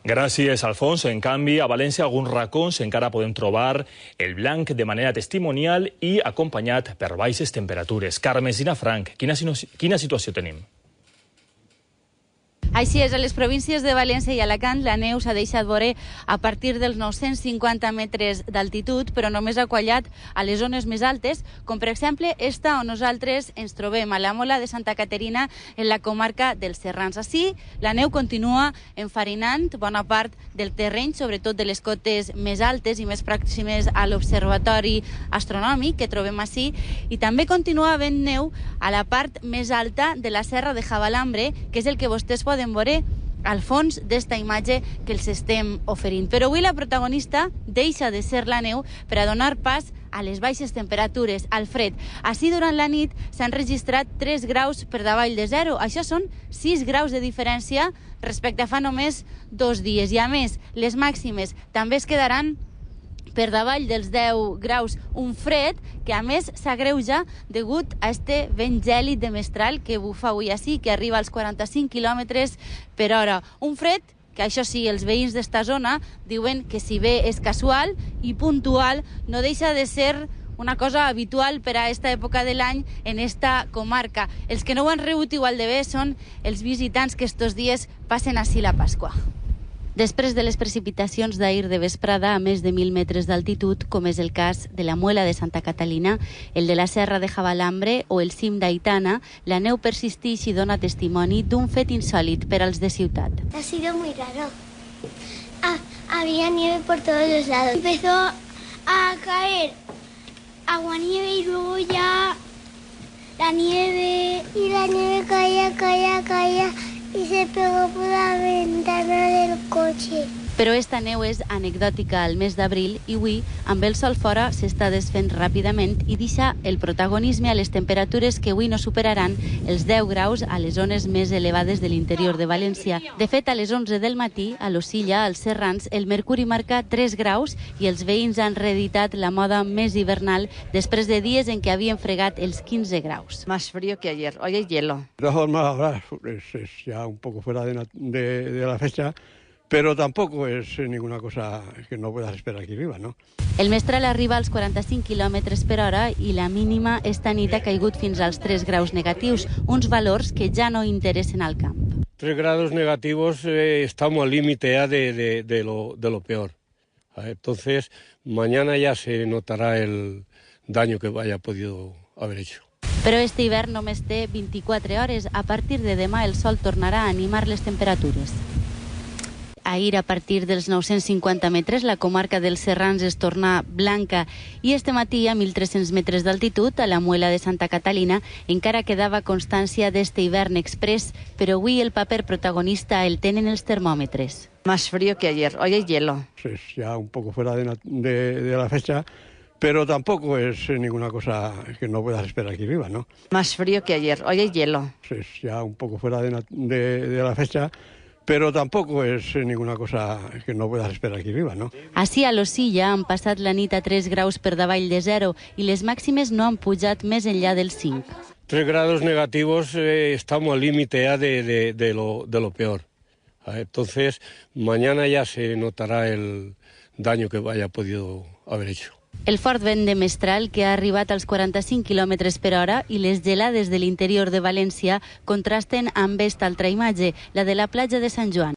Gràcies, Alfons. En canvi, a València alguns racons encara podem trobar el blanc de manera testimonial i acompanyat per baixes temperatures. Carme Sinafranc, quina situació tenim? Així és, a les províncies de València i Alacant la neu s'ha deixat veure a partir dels 950 metres d'altitud, però només ha quallat a les zones més altes, com per exemple esta on nosaltres ens trobem, a la Mola de Santa Caterina, en la comarca dels Serrans. Així, la neu continua enfarinant bona part del terreny, sobretot de les cotes més altes i més pròximes a l'observatori astronòmic que trobem així, i també continua havent neu a la part més alta de la serra de Javalambre, que és el que vostès poden veure al fons d'esta imatge que els estem oferint. Però avui la protagonista deixa de ser la neu per a donar pas a les baixes temperatures, al fred. Així, durant la nit s'han registrat 3 graus per davall de zero. Això són 6 graus de diferència respecte a fa només 2 dies. I a més, les màximes també es quedaran per davall dels 10 graus, un fred que a més s'agreuja degut a este vent gèlid de mestral que bufa avui així, que arriba als 45 quilòmetres per hora. Un fred que, això sí, els veïns d'esta zona diuen que, si bé és casual i puntual, no deixa de ser una cosa habitual per a aquesta època de l'any en esta comarca. Els que no ho han rebut igual de bé són els visitants que estos dies passen així la Pasqua. Després de les precipitacions d'ahir de vesprada a més de 1.000 metres d'altitud, com és el cas de la Muela de Santa Catalina, el de la Serra de Javalambre o el cim d'Aitana, la neu persisteix i dona testimoni d'un fet insòlit per als de ciutat. Ha sido muy raro. Había nieve por todos los lados. Empezó a caer agua-nieve y luego ya la nieve. Y la nieve caía y se pegó por la ventana del coche. Però esta neu és anecdòtica al mes d'abril i avui, amb el sol fora, s'està desfent ràpidament i deixa el protagonisme a les temperatures que avui no superaran els 10 graus a les zones més elevades de l'interior de València. De fet, a les 11 del matí, a l'Osilla, als Serrans, el mercuri marca 3 graus i els veïns han reeditat la moda més hivernal després de dies en què havien fregat els 15 graus. Más frío que ayer, hoy hay hielo. De todas formas, ahora es ya un poco fuera de la fecha, pero tampoco es ninguna cosa que no puedas esperar aquí arriba, ¿no? El mestral arriba als 45 km per hora i la mínima esta nit ha caigut fins als 3 graus negatius, uns valors que ja no interessen al camp. 3 grados negativos, estamos al límite ya de lo peor. Entonces, mañana ya se notará el daño que haya podido haber hecho. Però este hivern només té 24 hores. A partir de demà el sol tornarà a animar les temperatures. Ahir, a partir dels 950 metres, la comarca dels Serrans es torna blanca i este matí, a 1.300 metres d'altitud, a la Muela de Santa Catalina, encara quedava constància d'este hivern express, però avui el paper protagonista el tenen els termòmetres. Más frío que ayer, hoy hay hielo. Es ya un poco fuera de la fecha, pero tampoco es ninguna cosa que no puedas esperar aquí arriba, ¿no? Más frío que ayer, hoy hay hielo. Es ya un poco fuera de la fecha, però tampoco es ninguna cosa que no puedas esperar aquí arriba, ¿no? Així, a l'Osilla han passat la nit a 3 graus per davall de zero i les màximes no han pujat més enllà dels 5. 3 grados negativos, estamos al límite ya de lo peor. Entonces, mañana ya se notará el daño que haya podido haber hecho. El fort vent de mestral, que ha arribat als 45 km per hora, i les gelades de l'interior de València contrasten amb esta altra imatge, la de la platja de Sant Joan.